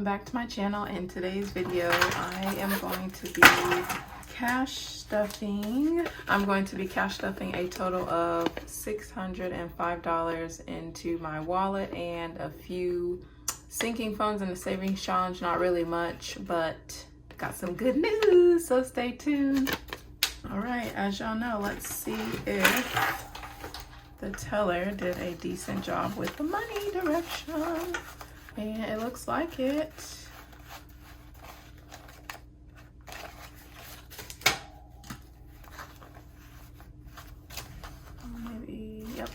welcome back to my channel. In today's video I am going to be cash stuffing. I'm going to be cash stuffing a total of $605 into my wallet and a few sinking funds in the savings challenge. Not really much, but got some good news, so stay tuned. All right, as y'all know, let's see if the teller did a decent job with the money direction. And it looks like it. Maybe, yep.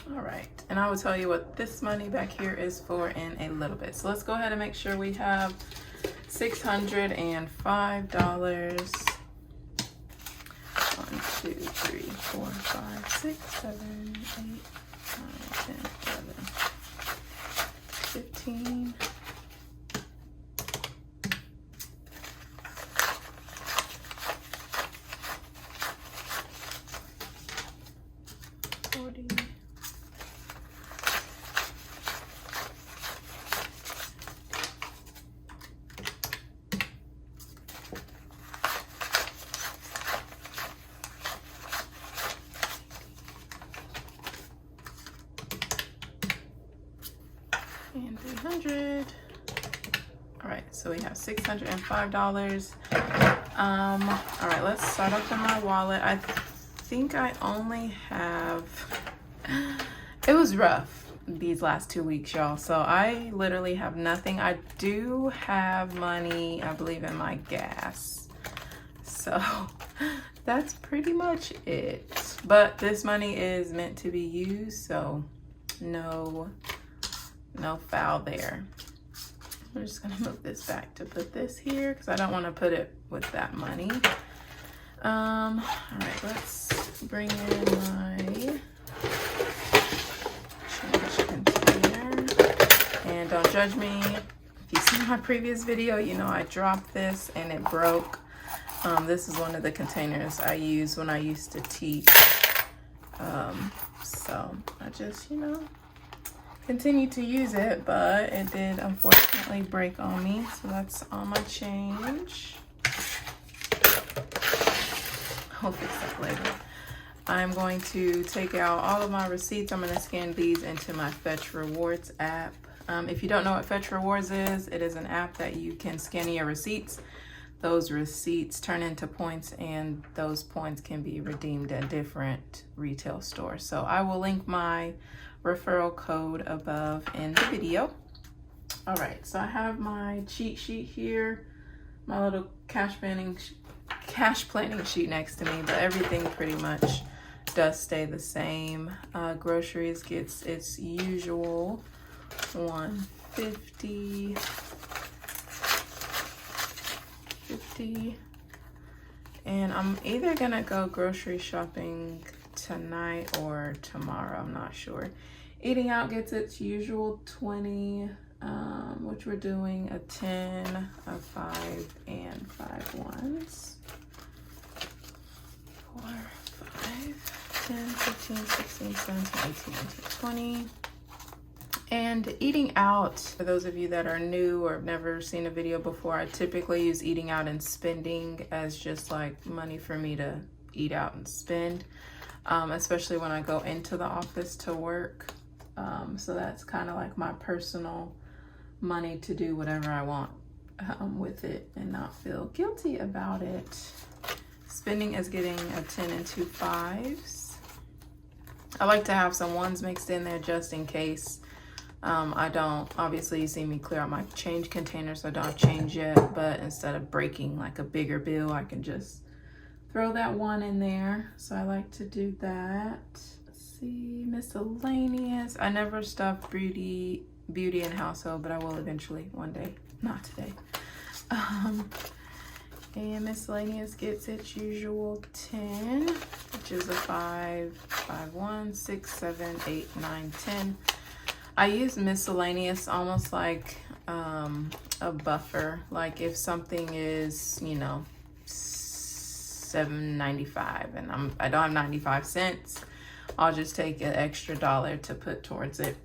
All right, and I will tell you what this money back here is for in a little bit. So let's go ahead and make sure we have $605. 1, 2, 3, 4, 5, 6, 7, 8, 9, 10, 11, 15. And 300. All right, so we have $605. All right, let's start off in my wallet. I think I only have, it was rough these last 2 weeks, y'all. So I literally have nothing. I do have money, I believe, in my gas. So that's pretty much it. But this money is meant to be used, so no foul there. I'm just gonna move this back to put this here because I don't want to put it with that money. All right, let's bring in my change container. And don't judge me. If you see my previous video, you know I dropped this and it broke. This is one of the containers I use when I used to teach. So I just, continue to use it, but it did unfortunately break on me. So that's all my change. I'll fix that later. I'm going to take out all of my receipts. I'm going to scan these into my Fetch Rewards app. If you don't know what Fetch Rewards is, it is an app that you can scan your receipts. Those receipts turn into points, and those points can be redeemed at different retail stores. So I will link my referral code above in the video. All right, so I have my cheat sheet here, my little cash planning sheet next to me, but everything pretty much does stay the same. Groceries gets its usual $150, $50, and I'm either gonna go grocery shopping tonight or tomorrow, I'm not sure. Eating out gets its usual $20, which we're doing a 10, a 5, and 5 ones. 4, 5, 10, 15, 16, 17, 18, 19, 20. And eating out, for those of you that are new or have never seen a video before, I typically use eating out and spending as just like money for me to eat out and spend, especially when I go into the office to work. So that's kind of like my personal money to do whatever I want with it and not feel guilty about it. Spending is getting a 10 and 2 5s. I like to have some ones mixed in there just in case. I don't, obviously you see me clear out my change container, so I don't have change yet, but instead of breaking like a bigger bill, I can just throw that one in there. So I like to do that. Let's see, miscellaneous. I never stuff beauty and household, but I will eventually one day, not today. And miscellaneous gets its usual 10, which is a 5, 5, 1, 6, 7, 8, 9, 10. I use miscellaneous almost like a buffer. Like if something is, you know, $7.95 and I don't have 95 cents, I'll just take an extra $1 to put towards it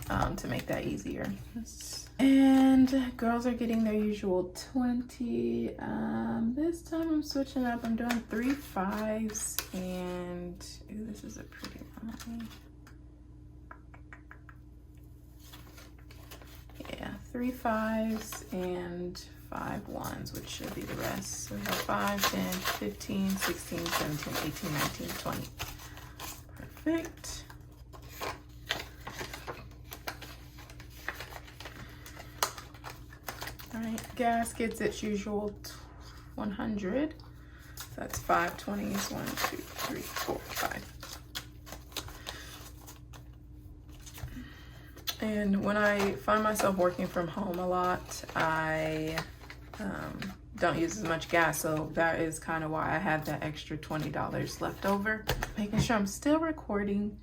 to make that easier. And girls are getting their usual 20. This time I'm switching up. I'm doing 3 5s and ooh, this is a pretty one. Yeah, 3 5s and 5 1s, which should be the rest. So we have 5, 10, 15, 16, 17, 18, 19, 20. Perfect. All right, gas gets its usual 100. So that's 5 20s, 1, 2, 3, 4, 5. And when I find myself working from home a lot, I don't use as much gas. So that is kind of why I have that extra $20 left over. Making sure I'm still recording.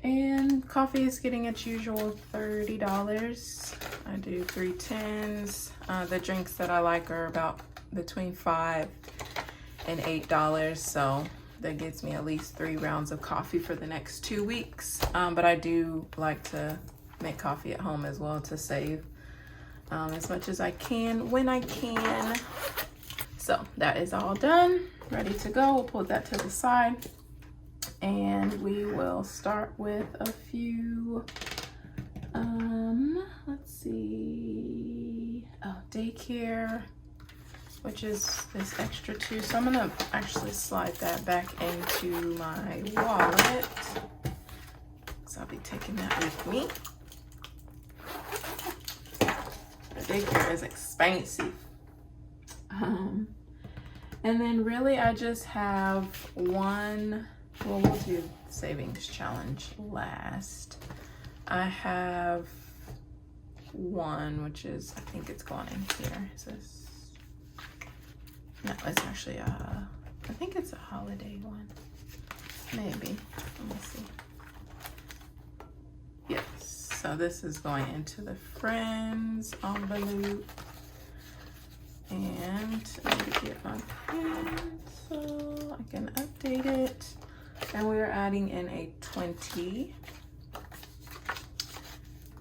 And coffee is getting its usual $30. I do 3 10s. The drinks that I like are about between $5 and $8. So that gets me at least 3 rounds of coffee for the next 2 weeks. But I do like to make coffee at home as well to save as much as I can when I can. So that is all done, ready to go. We'll put that to the side and we will start with a few let's see, daycare, which is this extra 2. So I'm gonna actually slide that back into my wallet, so I'll be taking that with me. Daycare is expensive. And then really I just have one, well, we'll do savings challenge last. I have one, which is, I think it's going in here. Is this, no, it's actually I think it's a holiday one, maybe, let me see. Yes. So this is going into the Friends envelope. And let me get my pen so I can update it. And we're adding in a 20,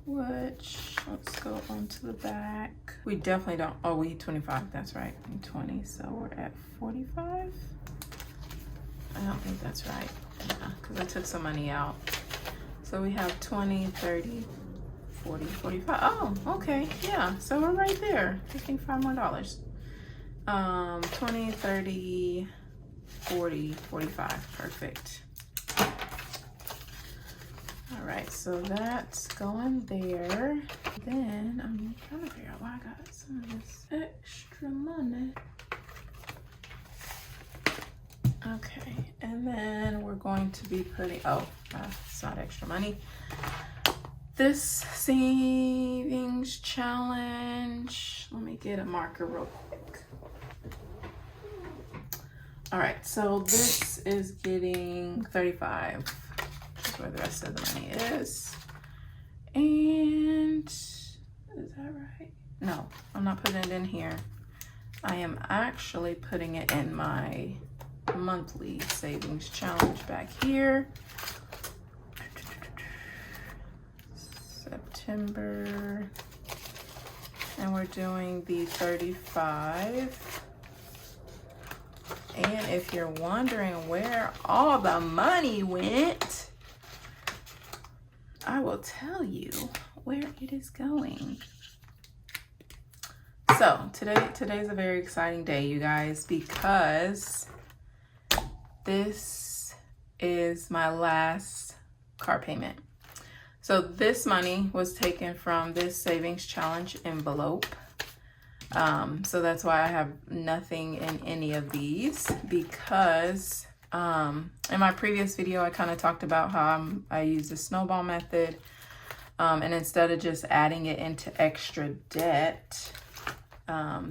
which, let's go onto the back. We definitely don't, oh, we 25, that's right, and 20, so we're at 45. I don't think that's right, because I took some money out. So we have 20, 30, 40, 45. Oh, okay, yeah. So we're right there. Taking $5 more. 20, 30, 40, 45. Perfect. All right, so that's going there. Then I'm trying to figure out why I got some of this extra money. Okay, and then we're going to be putting, it's not extra money. This savings challenge, let me get a marker real quick. All right, so this is getting 35, which is where the rest of the money is. And is that right? No, I'm not putting it in here. I am actually putting it in my monthly savings challenge back here. September, and we're doing the 35. And if you're wondering where all the money went, I will tell you where it is going. So today's a very exciting day, you guys, because this is my last car payment. So this money was taken from this savings challenge envelope. So that's why I have nothing in any of these, because in my previous video I kind of talked about how I use the Snowball method, and instead of just adding it into extra debt,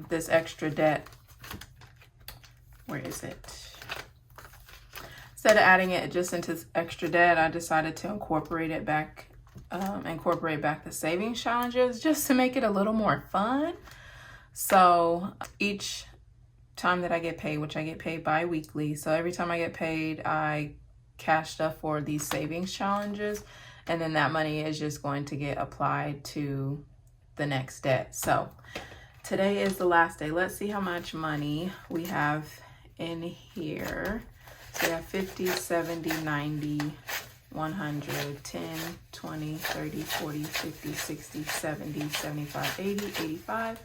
this extra debt, where is it? Instead of adding it just into extra debt, I decided to incorporate it back incorporate back the savings challenges just to make it a little more fun. So each time that I get paid, which I get paid bi-weekly, so every time I get paid, I cash stuff for these savings challenges, and then that money is just going to get applied to the next debt. So today is the last day. Let's see how much money we have in here. So we have 50, 70, 90, 100, 10, 20, 30, 40, 50, 60, 70, 75, 80, 85,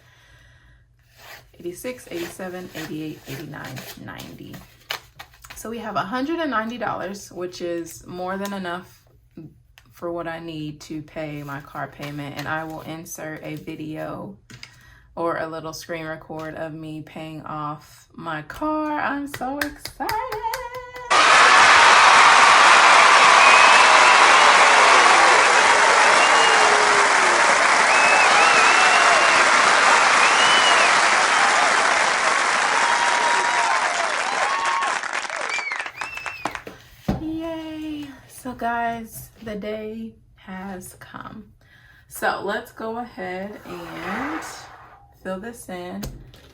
86, 87, 88, 89, 90. So we have $190, which is more than enough for what I need to pay my car payment. And I will insert a video or a little screen record of me paying off my car. I'm so excited. So guys, the day has come. So let's go ahead and fill this in.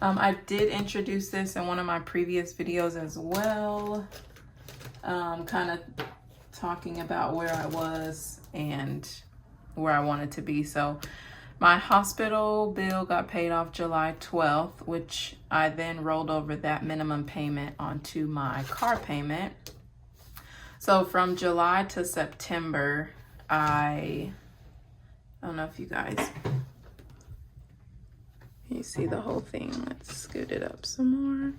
I did introduce this in one of my previous videos as well, kind of talking about where I was and where I wanted to be. So my hospital bill got paid off July 12th, which I then rolled over that minimum payment onto my car payment. So from July to September, I don't know if you guys, you see the whole thing. Let's scoot it up some more.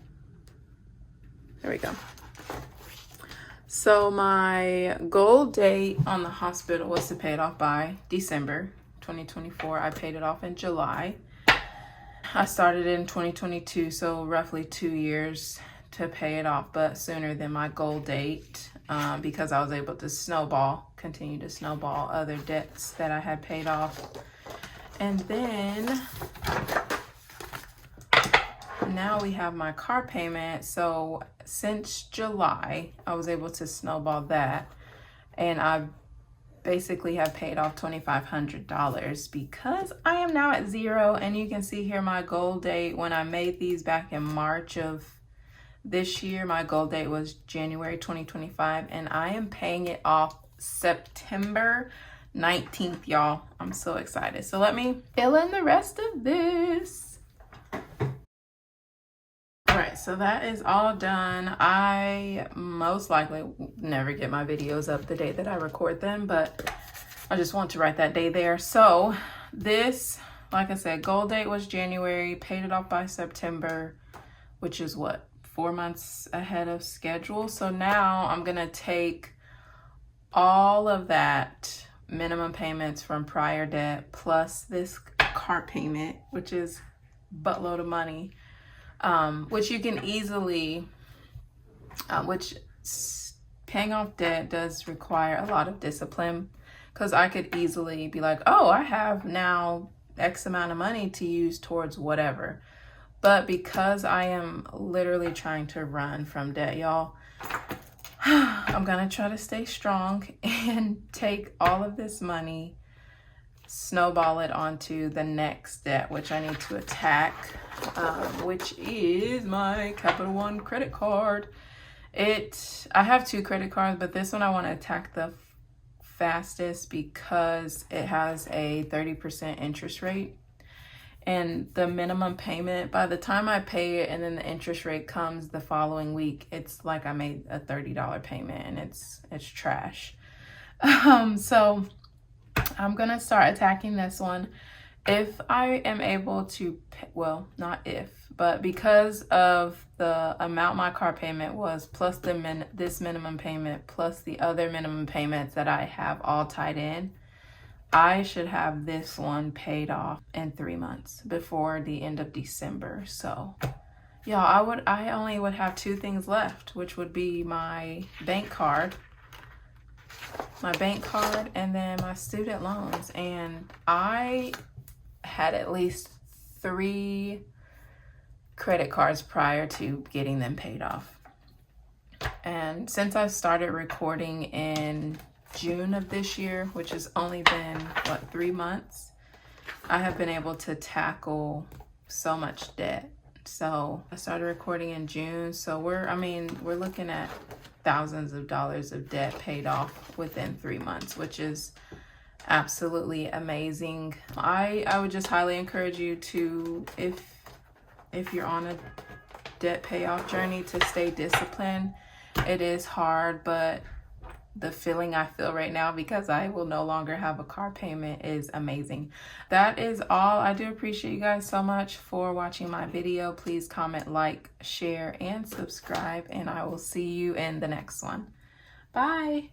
There we go. So my goal date on the hospital was to pay it off by December 2024. I paid it off in July. I started in 2022, so roughly 2 years to pay it off, but sooner than my goal date. Because I was able to continue to snowball other debts that I had paid off. And then now we have my car payment. So since July, I was able to snowball that. And I basically have paid off $2,500 because I am now at zero. And you can see here my goal date when I made these back in March of this year. My goal date was January 2025, and I am paying it off September 19th, y'all. I'm so excited. So let me fill in the rest of this. All right, so that is all done. I most likely never get my videos up the day that I record them, but I just want to write that day there. So this, like I said, goal date was January, paid it off by September, which is what? 4 months ahead of schedule. So now I'm gonna take all of that minimum payments from prior debt plus this car payment, which is buttload of money, which you can easily, paying off debt does require a lot of discipline, because I could easily be like, oh, I have now X amount of money to use towards whatever. But because I am literally trying to run from debt, y'all, I'm gonna try to stay strong and take all of this money, snowball it onto the next debt, which I need to attack, which is my Capital One credit card. I have 2 credit cards, but this one I want to attack the fastest because it has a 30% interest rate. And the minimum payment, by the time I pay it and then the interest rate comes the following week, it's like I made a $30 payment, and it's trash. So I'm gonna start attacking this one. If I am able to, well, not if, but because of the amount my car payment was, plus this minimum payment, plus the other minimum payments that I have all tied in, I should have this one paid off in 3 months before the end of December. So y'all, I only would have 2 things left, which would be my bank card, and then my student loans. And I had at least 3 credit cards prior to getting them paid off. And since I started recording in June of this year, which has only been, what, 3 months, I have been able to tackle so much debt. So I started recording in June. So we're looking at thousands of dollars of debt paid off within 3 months, which is absolutely amazing. I would just highly encourage you to, if you're on a debt payoff journey, to stay disciplined. It is hard, but the feeling I feel right now, because I will no longer have a car payment, is amazing. That is all. I do appreciate you guys so much for watching my video. Please comment, like, share, and subscribe, and I will see you in the next one. Bye.